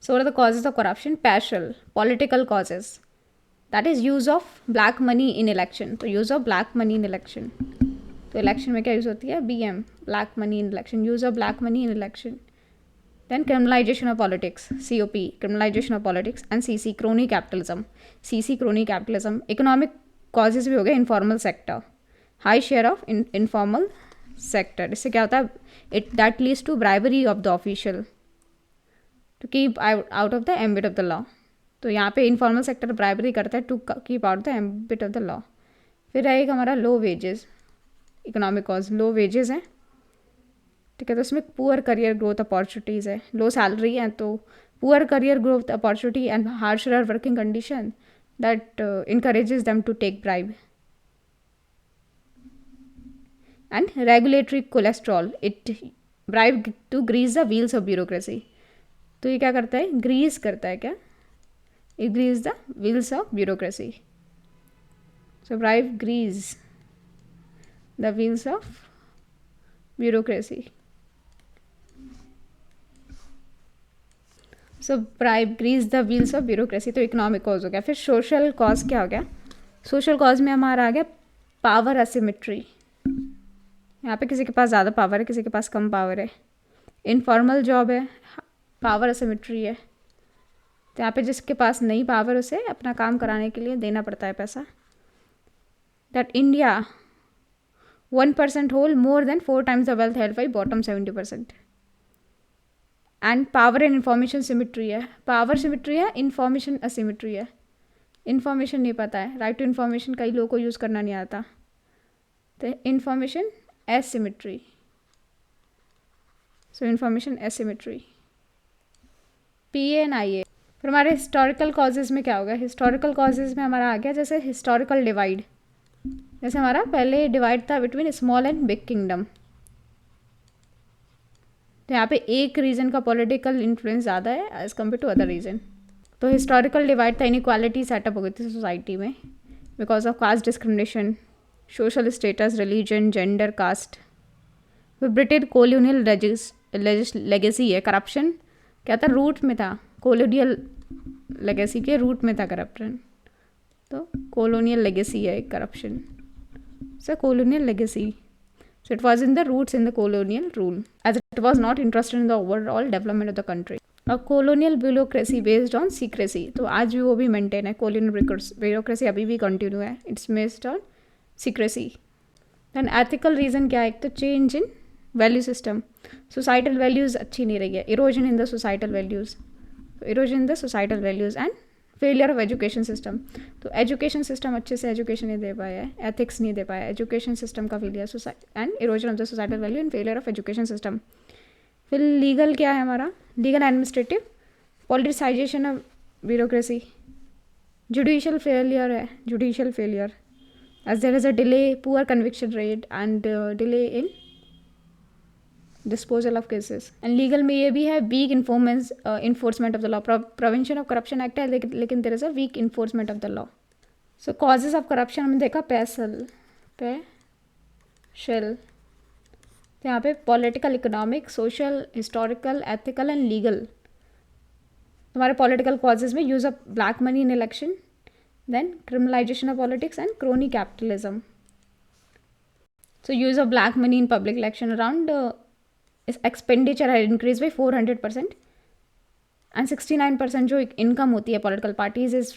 So what are the causes of corruption? Partial, political causes. That is use of black money in election. तो use of black money in election. तो election में क्या use होती है? BM, black money in election. Use of black money in election. Then criminalization of politics, COP, criminalization of politics, and CC, crony capitalism. CC, crony capitalism. Economic causes भी हो गए, informal sector. High share of informal sector. इससे क्या होता है? That leads to bribery of the official to keep out of the ambit of the law. तो यहाँ पे इनफॉर्मल सेक्टर ब्राइबरी करता है to keep out the ambit of the law. फिर रहेगा हमारा low wages. Economic cause low wages हैं, ठीक है. तो उसमें पुअर करियर ग्रोथ अपॉर्चुनिटीज़ है, लो सैलरी है, तो poor career growth opportunity and harsher working condition that encourages them to take bribe. And regulatory cholesterol, it bribe to grease the wheels of bureaucracy. तो ये क्या करता है? ग्रीस करता है. क्या? It grease the wheels of bureaucracy. So bribe grease the wheels of bureaucracy. So bribe grease the wheels of bureaucracy. तो economic cause हो गया. फिर सोशल कॉज क्या हो गया? सोशल कॉज में हमारा आ गया पावर असिमेट्री. यहाँ पे किसी के पास ज़्यादा पावर है, किसी के पास कम पावर है. इनफॉर्मल जॉब है, पावर असिमेट्री है. तो यहाँ पे जिसके पास नहीं पावर उसे अपना काम कराने के लिए देना पड़ता है पैसा. That India 1% hold more than 4 times the wealth held by bottom 70%. And power and information symmetry है. पावर सिमिट्री है, इन्फॉर्मेशन असिमिट्री है. इन्फॉर्मेशन नहीं पता है, राइट टू इन्फॉर्मेशन कई लोगों को यूज़ करना नहीं आता. तो information asymmetry. So information asymmetry. PA and IA. फिर हमारे हिस्टोरिकल कॉजेज़ में क्या होगा? हिस्टोरिकल कॉजेज़ में हमारा आ गया जैसे हिस्टोरिकल डिवाइड. जैसे हमारा पहले डिवाइड था between small and big kingdom. तो यहाँ पे एक रीजन का पॉलिटिकल इन्फ्लुएंस ज़्यादा है as compare to other region. तो हिस्टोरिकल डिवाइड था, इनइक्वालिटी सेटअप हो गई थी सोसाइटी में because of caste discrimination, social status, religion, gender, caste. फिर ब्रिटिश कोलोनियल लेगेसी है. करप्शन क्या था? रूट में था. कोलोनियल लेगेसी के रूट में था करप्शन. तो कोलोनियल लेगेसी है corruption. So colonial legacy. So it was in the roots in the colonial rule as it was not interested in the overall development of the country. A colonial bureaucracy based on secrecy. तो आज भी वो भी maintain है. colonial bureaucracy अभी भी continue है. It's based on secrecy. Then ethical reason क्या है? एक तो change in value system. Societal values अच्छी नहीं रही है. Erosion in the societal values. Erosion in the societal values and failure of education system. तो एजुकेशन सिस्टम अच्छे से एजुकेशन नहीं दे पाया है, एथिक्स नहीं दे पाया, एजुकेशन सिस्टम का failure and erosion of the societal value and failure of education system. फिर लीगल क्या है हमारा? Legal administrative politicisation of bureaucracy. Judicial failure है, judicial failure as there is a delay, poor conviction rate and delay in disposal of cases. And legal में ये भी है weak enforcement of the law. Prevention of corruption act है लेकिन there is a weak enforcement of the law. So causes of corruption हमने देखा पैशल. तो यहाँ पे political, economic, social, historical, ethical and legal. हमारे पॉलिटिकल कॉजेज में use of black money in election, then criminalisation of politics and crony capitalism. So use of black money in public election around expenditure है increase by 400% and 69% जो income होती है political parties is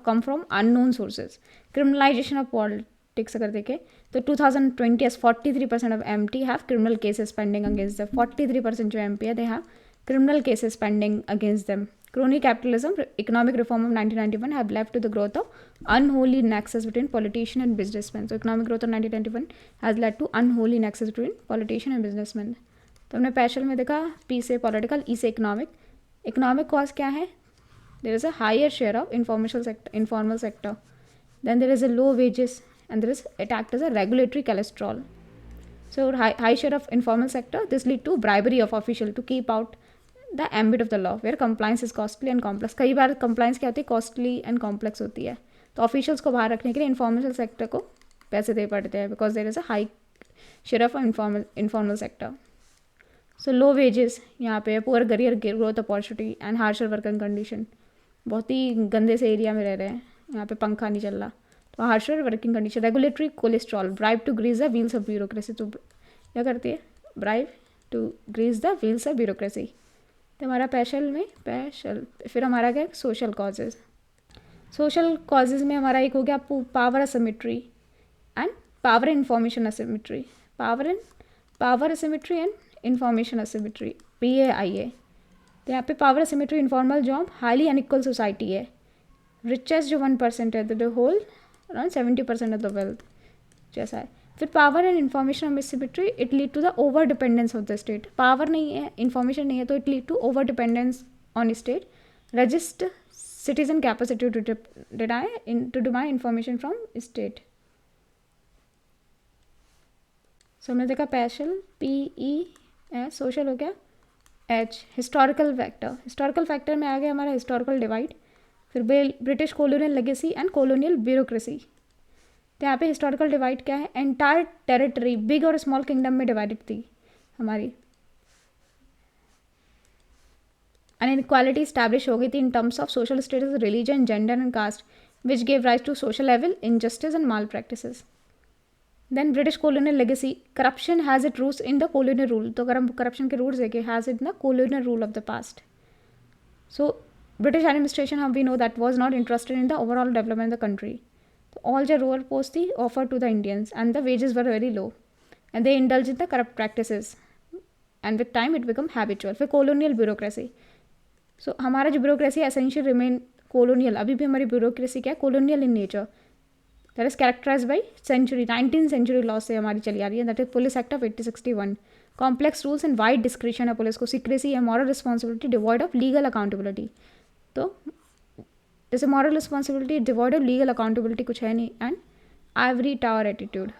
come from unknown sources. Criminalisation of politics अगर देखें तो 2020 as 43% of MP have criminal cases pending against them. 43% जो MP है they have criminal cases pending against them. Crony capitalism, economic reform of 1991 have left to the growth of unholy nexus between politician and businessman. So economic growth of 1991 has led to unholy nexus between politician and businessman. तो हमने पैशल में देखा P से political, E से economic. Economic cause क्या है? There is a higher share of informal sector, then there is a low wages and there is it act as a regulatory cholesterol. So high share of informal sector, this lead to bribery of official to keep out the ambit of the law where compliance is costly and complex. कई बार compliance क्या होती है? Costly and complex होती है. तो officials को बाहर रखने के लिए इन्फॉर्मल सेक्टर को पैसे दे पड़ते हैं because there is a high share of informal sector. So low wages यहाँ पे, poor career growth opportunity and harsher working condition, बहुत ही गंदे से एरिया में रह रहे हैं, यहाँ पे पंखा नहीं चल रहा, तो harsher working condition. Regulatory cholesterol, bribe to grease the wheels of bureaucracy, तो क्या करती है, bribe to grease the wheels of bureaucracy. तो हमारा पैशल फिर हमारा क्या, सोशल कॉजेज़। सोशल कॉजेज़ में हमारा एक हो गया power asymmetry and power information asymmetry, power asymmetry and information asymmetry, PAIA। तो यहाँ पे power asymmetry, informal job, highly unequal society है, रिचेस्ट जो 1% है the whole around 70% of the wealth जैसा है। फिर power and information asymmetry, it lead to the over dependence of the state. Power नहीं है, इन्फॉर्मेशन नहीं है, तो it lead to over dependence on state, resist citizen capacity to demand information from state. So हमने देखा पैशल, PE, social हो गया H। Historical factor में आ गया हमारा हिस्टोरिकल डिवाइड, फिर British colonial legacy and colonial bureaucracy. तो यहाँ पे हिस्टोरिकल डिवाइड क्या है, एंटायर टेरिटरी बिग और स्मॉल किंगडम में डिवाइडेड थी हमारी, अनइक्वालिटी स्टैब्लिश हो गई थी in terms of social status, religion, gender and caste, which gave rise to social level injustice and malpractices. Then British colonial legacy, corruption has it roots in the colonial rule, तो corruption के roots देखे, has it the colonial rule of the past. So British administration, we know that was not interested in the overall development of the country. So all the rural posts were offered to the Indians and the wages were very low and they indulged in the corrupt practices and with time it became habitual. फिर colonial bureaucracy. So हमारा जो bureaucracy essentially remain colonial, अभी भी हमारी bureaucracy क्या है, colonial in nature. That is characterized by 19th century laws से हमारी चली आ रही है, that is Police Act of 1861. Complex rules and wide discretion है पुलिस को, secrecy है, moral responsibility devoid of legal accountability. तो जैसे moral responsibility devoid of legal accountability कुछ है नहीं, and ivory tower attitude.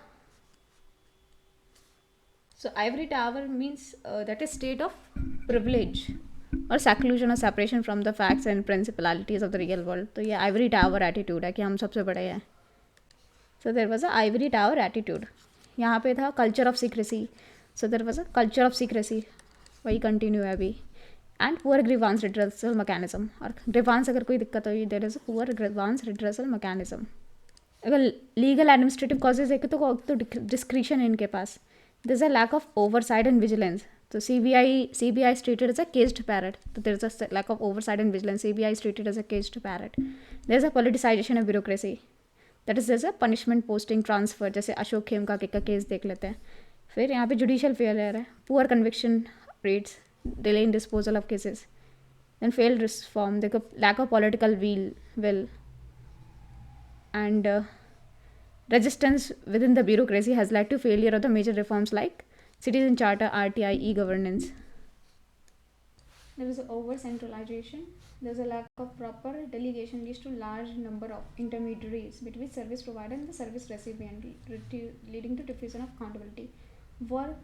So ivory tower means that is state of privilege और seclusion और separation from the facts and principalities of the real world. तो ये Ivory tower attitude है कि हम सबसे बड़े हैं। So there was a ivory tower attitude. यहाँ पे था culture of secrecy, so there was a culture of secrecy, वही कंटिन्यू है अभी। And poor grievance redressal mechanism, और ग्रीवांस अगर कोई दिक्कत हुई, there is a poor grievance redressal mechanism. अगर लीगल एडमिनिस्ट्रेटिव कॉजेज देखें तो डिस्क्रिशन है इनके पास, there is a lack of oversight and vigilance. तो CBI is treated as a caged parrot, तो there is a lack of oversight and vigilance, CBI is treated as a caged parrot. There is a politicization of bureaucracy, that is there is a punishment posting transfer, जैसे अशोक खेमका का case देख लेते हैं। फिर यहाँ पे judicial failure है, poor conviction rates, delay in disposal of cases, then failed reform, the lack of political will and resistance within the bureaucracy has led to failure of the major reforms like citizen charter, RTI, e-governance. There is over centralization, there is a lack of proper delegation leads to large number of intermediaries between service provider and the service recipient, leading to diffusion of accountability, work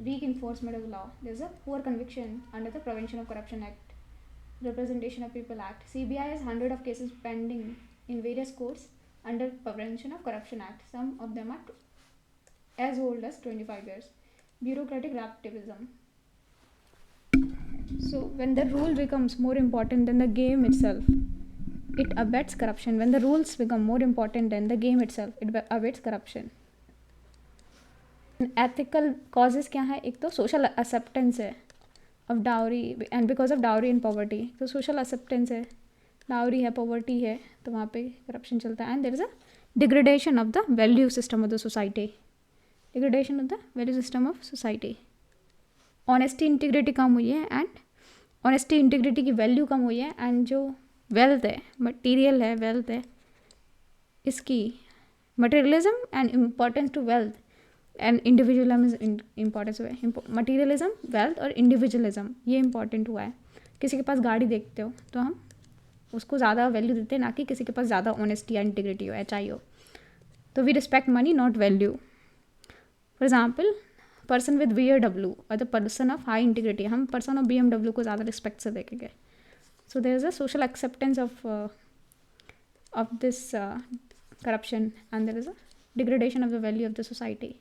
weak enforcement of the law. There is a poor conviction under the Prevention of Corruption Act, Representation of People Act. CBI has hundreds of cases pending in various courts under Prevention of Corruption Act. Some of them are as old as 25 years. Bureaucratic relativism. So when the rule becomes more important than the game itself, it abets corruption. When the rules become more important than the game itself, it abets corruption. Ethical causes क्या है, एक तो social acceptance है ऑफ dowry and because of dowry and poverty. तो social acceptance है, dowry है, poverty है, तो वहाँ पे करप्शन चलता है। And there is a degradation of the value system of the society, degradation of the value system of society. Honesty integrity कम हुई है, एंड ऑनेस्टी इंटीग्रिटी की वैल्यू कम हुई है, एंड जो वेल्थ है, मटीरियल है, वेल्थ है, इसकी materialism and importance to wealth and individualism importance हुआ है। मटीरियलिज्म, वेल्थ और इंडिविजुअलिज्म ये इंपॉर्टेंट हुआ है। किसी के पास गाड़ी देखते हो तो हम उसको ज़्यादा वैल्यू देते हैं, ना कि किसी के पास ज़्यादा ऑनेस्टी या इंटीग्रिटी हो, HI हो। तो we respect money not value. For example person with BMW और the person of high integrity, हम पर्सन ऑफ BMW को ज़्यादा रिस्पेक्ट से देखेंगे। So there is a social acceptance of this corruption and there is a degradation of the value of the society.